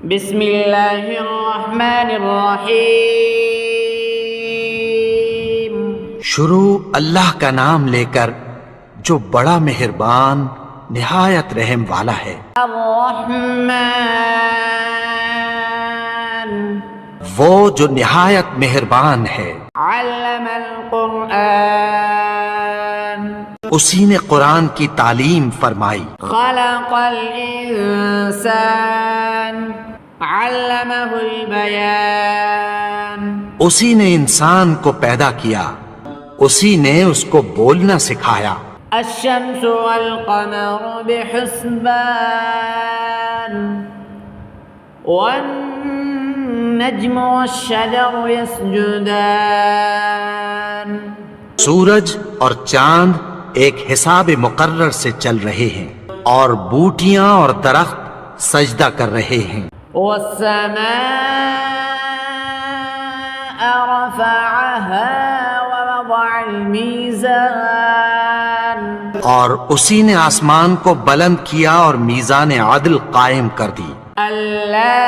بسم اللہ الرحمن الرحیم۔ شروع اللہ کا نام لے کر جو بڑا مہربان نہایت رحم والا ہے۔ الرحمن، وہ جو نہایت مہربان ہے۔ علم القرآن، اسی نے قرآن کی تعلیم فرمائی۔ خلق الانسان، علمہ البیان، اسی نے انسان کو پیدا کیا، اسی نے اس کو بولنا سکھایا۔ الشمس والقمر بحسبان، والنجم والشجر يسجدان، سورج اور چاند ایک حساب مقرر سے چل رہے ہیں، اور بوٹیاں اور درخت سجدہ کر رہے ہیں۔ والسماء رفعها ووضع الميزان، اور اسی نے آسمان کو بلند کیا اور میزان عدل قائم کر دی، ألا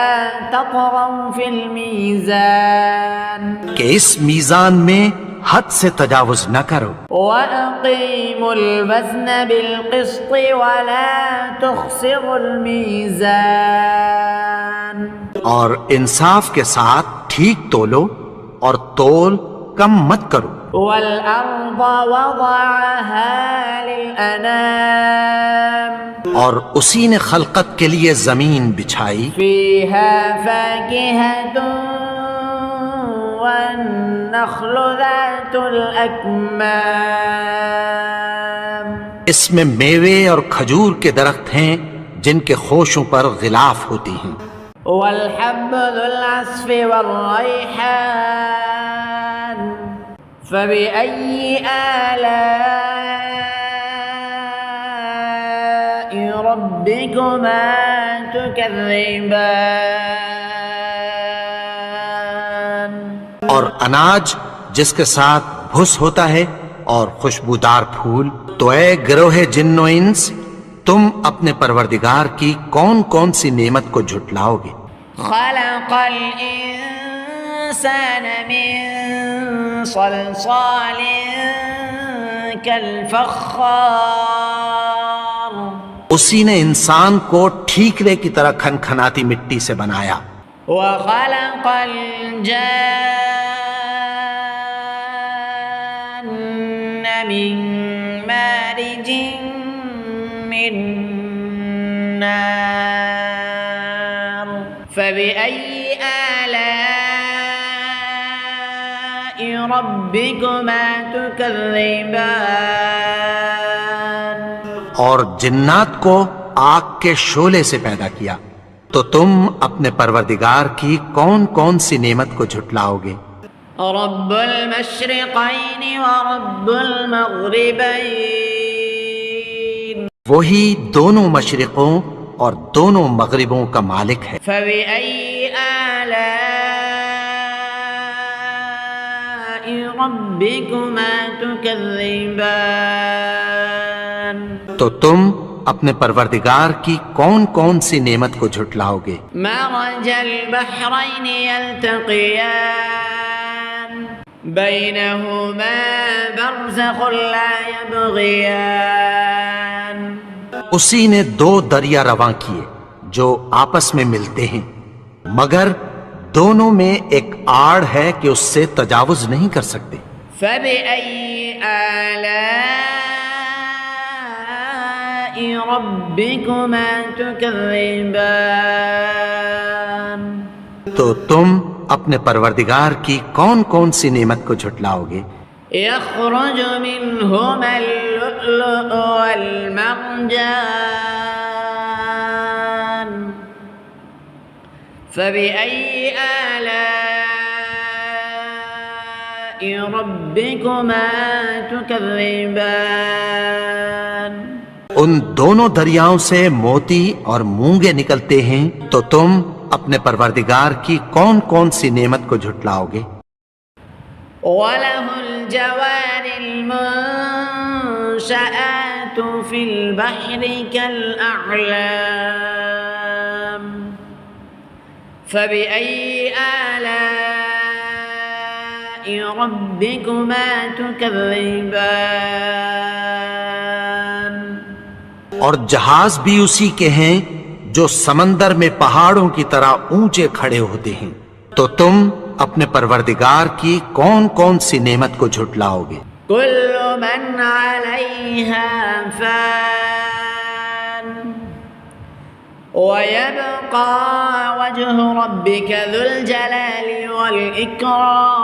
تطغوا في الميزان، کہ اس میزان میں حد سے تجاوز نہ کرو۔ وأقيموا الوزن بالقسط ولا تخسروا الميزان، اور انصاف کے ساتھ ٹھیک تولو اور تول کم مت کرو۔ والأرض وضعها للأنام، اور اسی نے خلقت کے لیے زمین بچھائی، فيها فاكهة والنخل ذات الأكمام، اس میں میوے اور کھجور کے درخت ہیں جن کے خوشوں پر غلاف ہوتی ہیں۔ والحب ذو العصف والريحان، فبأي آلاء ربكما تكذبان، اور اناج جس کے ساتھ بھس ہوتا ہے اور خوشبودار پھول، تو اے گروہ جن و انس، تم اپنے پروردگار کی کون کون سی نعمت کو جھٹلاؤ گے؟ خلق الإنسان من صلصال كالفخار، اسی نے انسان کو ٹھیکرے کی طرح کھنکھناتی مٹی سے بنایا۔ وخلق الجان من مارج من نار، فبأي آلاء ربكما تكذبان، اور جنات کو آگ کے شعلے سے پیدا کیا، تو تم اپنے پروردگار کی کون کون سی نعمت کو جھٹلاؤ گے؟ رب المشرقین ورب المغربین، وہی دونوں مشرقوں اور دونوں مغربوں کا مالک ہے۔ فبأي آلاء ربكما تكذبان، تو تم اپنے پروردگار کی کون کون سی نعمت کو جھٹلاؤ گے؟ مرج البحرین یلتقیان بینہما برزخ لا یبغیان، اسی نے دو دریا رواں کیے جو آپس میں ملتے ہیں، مگر دونوں میں ایک آڑ ہے کہ اس سے تجاوز نہیں کر سکتے۔ فبأي آلاء ربكما تكذبان، تو تم اپنے پروردگار کی کون کون سی نعمت کو جھٹلاؤ گے؟ يخرج منهما اللؤلؤ والمرجان، فبأي آلاء ربكما تكذبان، ان دونوں دریاؤں سے موتی اور مونگے نکلتے ہیں، تو تم اپنے پروردگار کی کون کون سی نعمت کو جھٹلاؤ گے؟ وله الجوار المنشآت في البحر كالأعلام، فبأي آلاء ربكما تكذبان اور جہاز بھی اسی کے ہیں جو سمندر میں پہاڑوں کی طرح اونچے کھڑے ہوتے ہیں، تو تم اپنے پروردگار کی کون کون سی نعمت کو جھٹلاؤ گے؟ كل من عليها فان ويبقى وجه ربك ذو الجلال والإكرام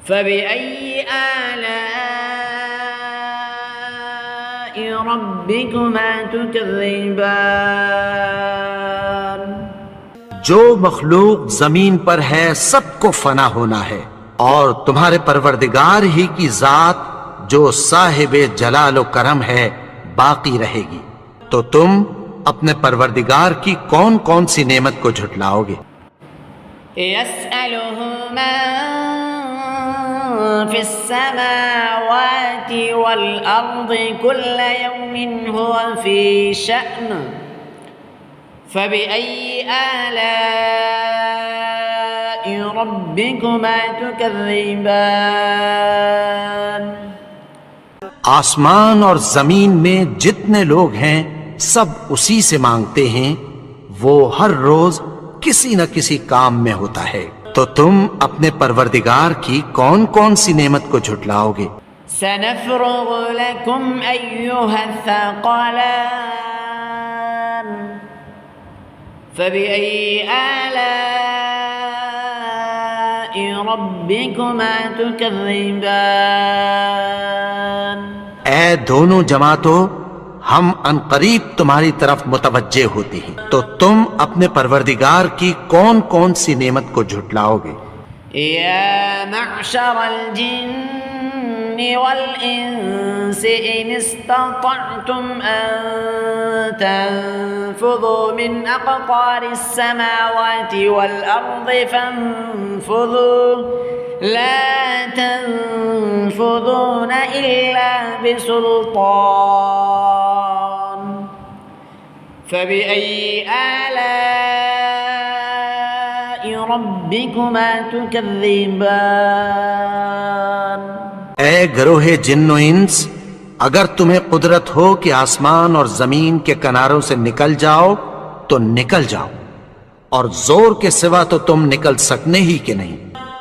فبأي آلاء ربكما تكذبان جو مخلوق زمین پر ہے سب کو فنا ہونا ہے، اور تمہارے پروردگار ہی کی ذات جو صاحب جلال و کرم ہے باقی رہے گی، تو تم اپنے پروردگار کی کون کون سی نعمت کو جھٹلاؤ گے؟ يسأله من في السماوات والأرض كل يوم هو في شأن فبأي آلاء ربكما تكذبان آسمان اور زمین میں جتنے لوگ ہیں سب اسی سے مانگتے ہیں، وہ ہر روز کسی نہ کسی کام میں ہوتا ہے، تو تم اپنے پروردگار کی کون کون سی نعمت کو جھٹلاؤ گے؟ سنفرغ لكم أيها الثقلان فبأي آلاء ربكما تكذبان اے دونوں جماعتوں، ہم عنقریب تمہاری طرف متوجہ ہوتے ہیں، تو تم اپنے پروردگار کی کون کون سی نعمت کو جھٹلاؤ گے؟ يا معشر الجن والإنس إن استطعتم أن تنفذوا من أقطار السماوات والأرض فانفذوا لا تنفذون إلا بسلطان فبأي آلاء ربكما تكذبان اے گروہ جن و انس، اگر تمہیں قدرت ہو کہ آسمان اور زمین کے کناروں سے نکل جاؤ تو نکل جاؤ، اور زور کے سوا تو تم نکل سکنے ہی کہ نہیں،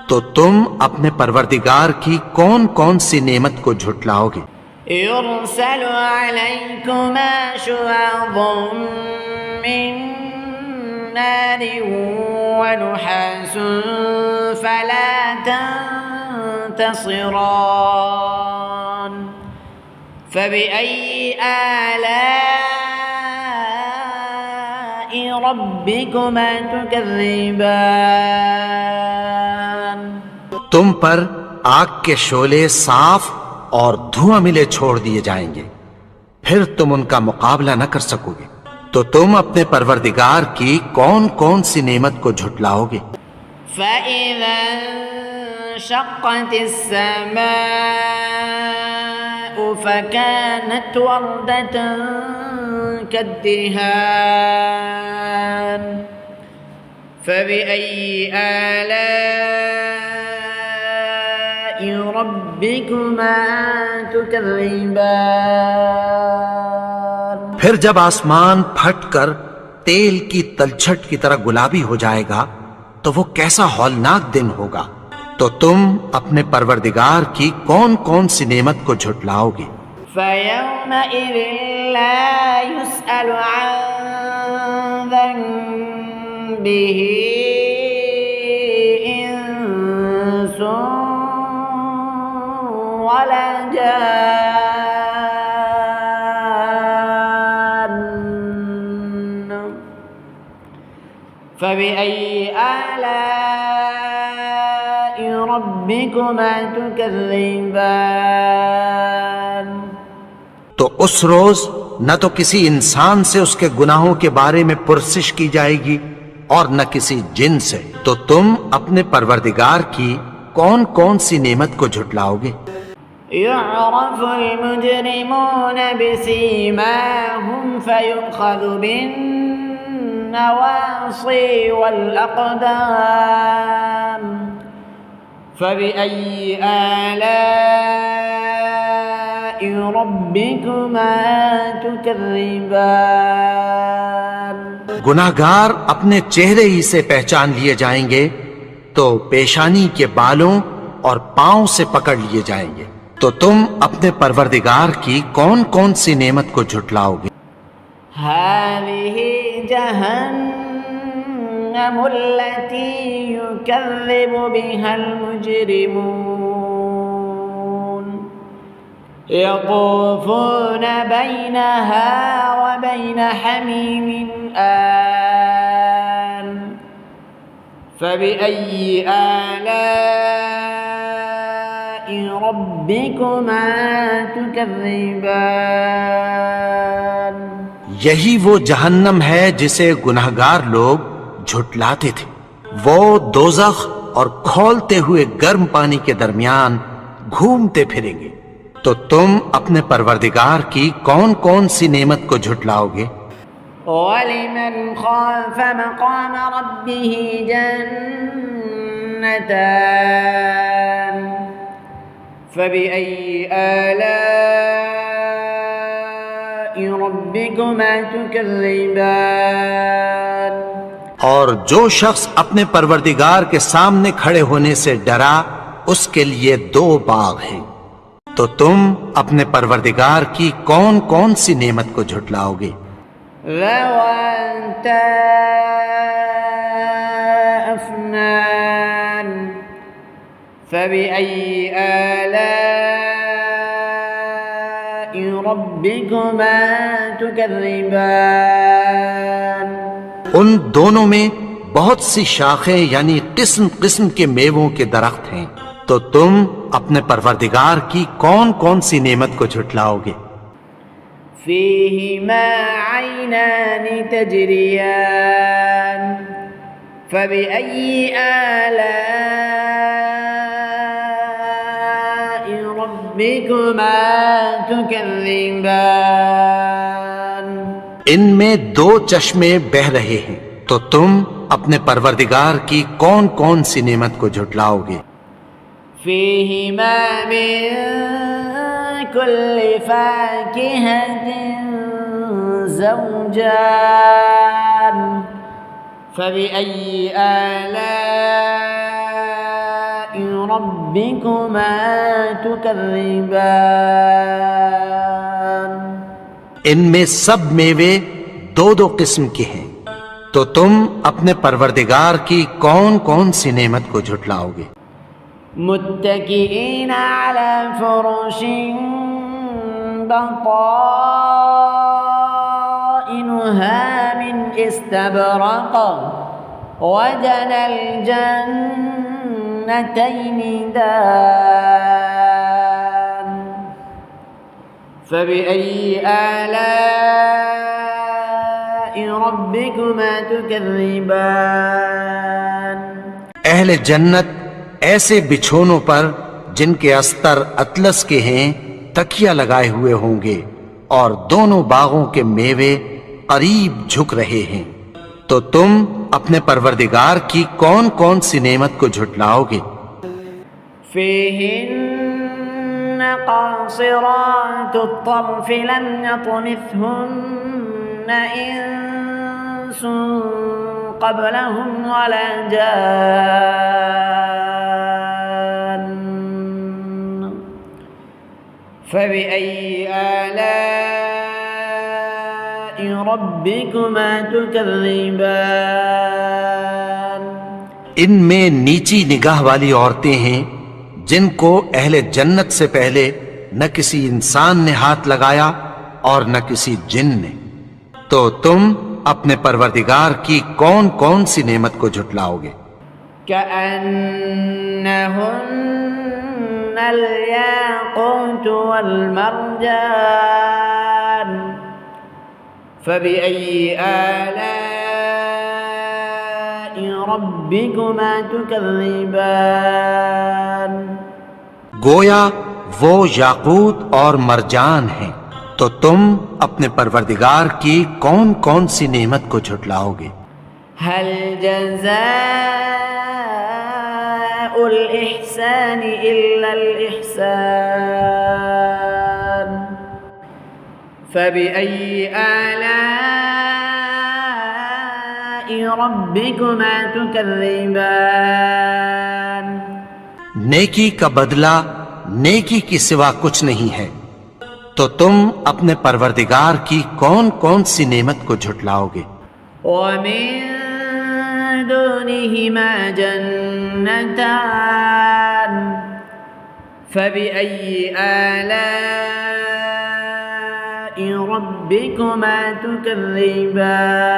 تو تم اپنے پروردگار کی کون کون سی نعمت کو جھٹلاؤ گے؟ يرسل عليكما شواظ من نار ونحاس فلا تنتصران فبأي آلاء ربكما تكذبان تم پر آگ کے شعلے صاف اور دھواں ملے چھوڑ دیے جائیں گے، پھر تم ان کا مقابلہ نہ کر سکو گے، تو تم اپنے پروردگار کی کون کون سی نعمت کو جھٹلاؤ گے؟ فإذا انشقت السماء فكانت وردة كالدهان فبأي آلاء ربكما تكذبان پھر جب آسمان پھٹ کر تیل کی تلچھٹ کی طرح گلابی ہو جائے گا تو وہ کیسا ہولناک دن ہوگا، تو تم اپنے پروردگار کی کون کون سی نعمت کو جھٹلاؤ گے؟ فيومئذ لا يسأل عن ذنبه إنس ولا جان فبأي آلاء ربكما تكذبان تو اس روز نہ تو کسی انسان سے اس کے گناہوں کے بارے میں پرسش کی جائے گی اور نہ کسی جن سے، تو تم اپنے پروردگار کی کون کون سی نعمت کو جھٹلاؤ گے؟ يعرف المجرمون بسيماهم فيؤخذ بالناصية النواصي والأقدام فبأي آلاء ربكما تكذبان گناہگار اپنے چہرے ہی سے پہچان لیے جائیں گے تو پیشانی کے بالوں اور پاؤں سے پکڑ لیے جائیں گے، تو تم اپنے پروردگار کی کون کون سی نعمت کو جھٹلاؤ گے؟ هذه جهنم التي يكذب بها المجرمون يطوفون بينها وبين حميم آن فبأي آلاء ربكما تكذبان یہی وہ جہنم ہے جسے گناہگار لوگ جھٹلاتے تھے، وہ دوزخ اور کھولتے ہوئے گرم پانی کے درمیان گھومتے پھریں گے، تو تم اپنے پروردگار کی کون کون سی نعمت کو جھٹلاؤ گے؟ وَلِمَنْ خَافَ مَقَامَ رَبِّهِ جَنَّتَانِ فَبِأَيِّ آلَاءِ رَبِّكُمَا تُكَذِّبَانِ اور جو شخص اپنے پروردگار کے سامنے کھڑے ہونے سے ڈرا اس کے لیے 2 باغ ہیں، تو تم اپنے پروردگار کی کون کون سی نعمت کو جھٹلاؤ گے؟ ذواتا أفنان فبأي آلاء ربكما تكذبان ان دونوں میں بہت سی شاخیں یعنی قسم قسم کے میووں کے درخت ہیں، تو تم اپنے پروردگار کی کون کون سی نعمت کو جھٹلاؤ گے؟ فيهما عينان تجريان فبأي آلاء ربكما تكذبان ان میں 2 چشمے بہہ رہے ہیں، تو تم اپنے پروردگار کی کون کون سی نعمت کو جھٹلاؤ گے؟ فيهما من كل فاكهة زوجان فبأي آلاء ربكما تكذبان ان میں سب میوے 2 قسم کے ہیں، تو تم اپنے پروردگار کی کون کون سی نعمت کو جھٹلاؤ گے؟ متكئين على فرش بطائنها من استبرق وجنى الجنتين دان فبأي آلاء ربكما تكذبان اہل جنت ایسے بچھونوں پر جن کے استر اطلس کے ہیں تکیہ لگائے ہوئے ہوں گے، اور دونوں باغوں کے میوے قریب جھک رہے ہیں، تو تم اپنے پروردگار کی کون کون سی نعمت کو جھٹلاؤ گے؟ فيهن قاصرات الطرف لم يطمثهن إنس قبلهم ولا جان فبأي آلاء ربكما تكذبان ان میں نیچی نگاہ والی عورتیں ہیں جن کو اہل جنت سے پہلے نہ کسی انسان نے ہاتھ لگایا اور نہ کسی جن نے، تو تم اپنے پروردگار کی کون کون سی نعمت کو جھٹلاؤ گے؟ كأنهن الياقوت والمرجان فبأي آلاء ربكما تكذبان گویا وہ یاقوت اور مرجان ہیں، تو تم اپنے پروردگار کی کون کون سی نعمت کو جھٹلاؤ گے؟ هل جزاء الإحسان إلا الإحسان فبأي آلاء ربكما تكذبان نیکی کا بدلہ نیکی کی سوا کچھ نہیں ہے، تو تم اپنے پروردگار کی کون کون سی نعمت کو جھٹلاؤ گے؟ ومن دونهما جنتان فبأي آلاء ربكما تكذبان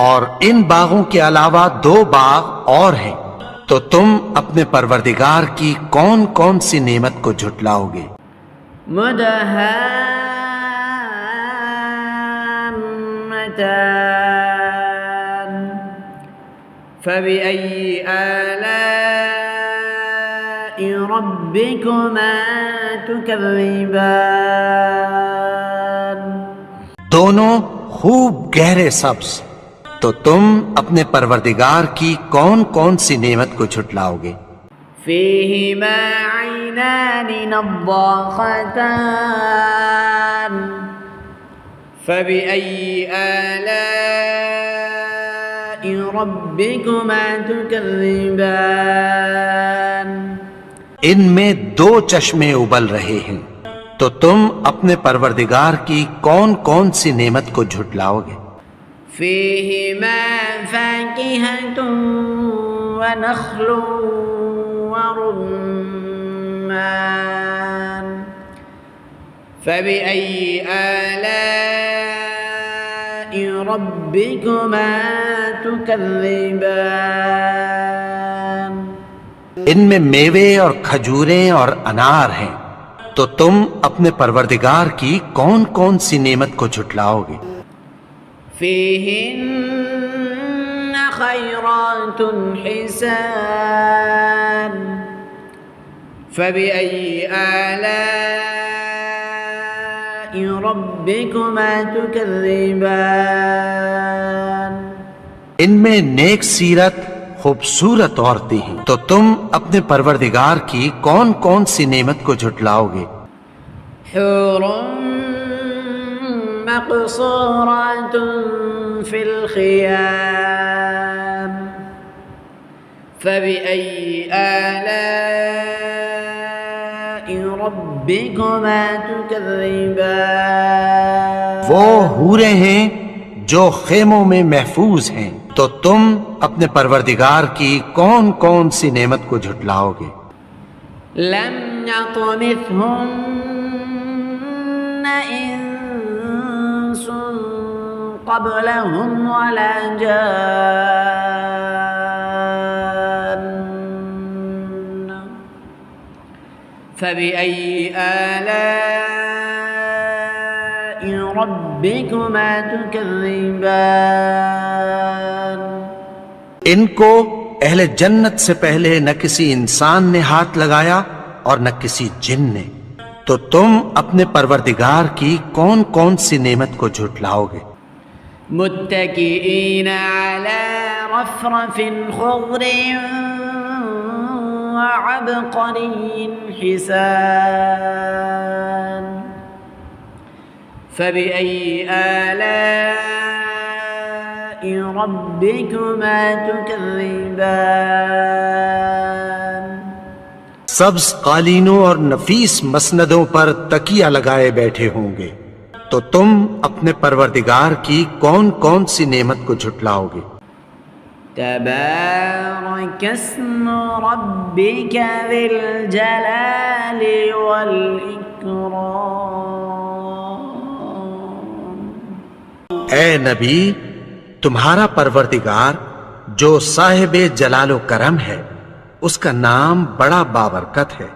اور ان باغوں کے علاوہ 2 باغ اور ہیں، تو تم اپنے پروردگار کی کون کون سی نعمت کو جھٹلاؤ گے؟ مدهامتان فبأي آلاء ربكما تكذبان دونوں خوب گہرے سبز، تو تم اپنے پروردگار کی کون کون سی نعمت کو جھٹلاؤ گے؟ فيهما عينان نضاختان فبأي آلاء ربكما تكذبان ان میں 2 چشمے ابل رہے ہیں، تو تم اپنے پروردگار کی کون کون سی نعمت کو جھٹلاؤ گے؟ فيهما فاكهة ونخل ورمان فبأي آلاء ربكما تكذبان ان میں میوے اور کھجوریں اور انار ہیں، تو تم اپنے پروردگار کی کون کون سی نعمت کو جھٹلاؤ گے؟ فيهن خيرات حسان فبأي آلاء ربكما تكذبان ان میں نیک سیرت خوبصورت عورتیں ہیں، تو تم اپنے پروردگار کی کون کون سی نعمت کو جھٹلاؤ گے؟ حور مقصورات في الخيام فبأي آلاء ربكما تكذبان وہ حوریں ہیں جو خیموں میں محفوظ ہیں، تو تم اپنے پروردگار کی کون کون سی نعمت کو جھٹلاؤ گے؟ لم يطمثهن إنس قبلهم ولا جان فبأي آلاء ربكما تكذبان ان کو اہل جنت سے پہلے نہ کسی انسان نے ہاتھ لگایا اور نہ کسی جن نے، تو تم اپنے پروردگار کی کون کون سی نعمت کو جھٹلاؤ گے؟ متكئين على رفرف خضر وعبقري حسان فبأي آلاء ربكما تكذبان سبز قالینوں اور نفیس مسندوں پر تکیہ لگائے بیٹھے ہوں گے، تو تم اپنے پروردگار کی کون کون سی نعمت کو جھٹلاؤ گے؟ تبارك اسم ربك ذي الجلال والإكرام اے نبی، تمہارا پروردگار جو صاحب جلال و کرم ہے، اس کا نام بڑا بابرکت ہے۔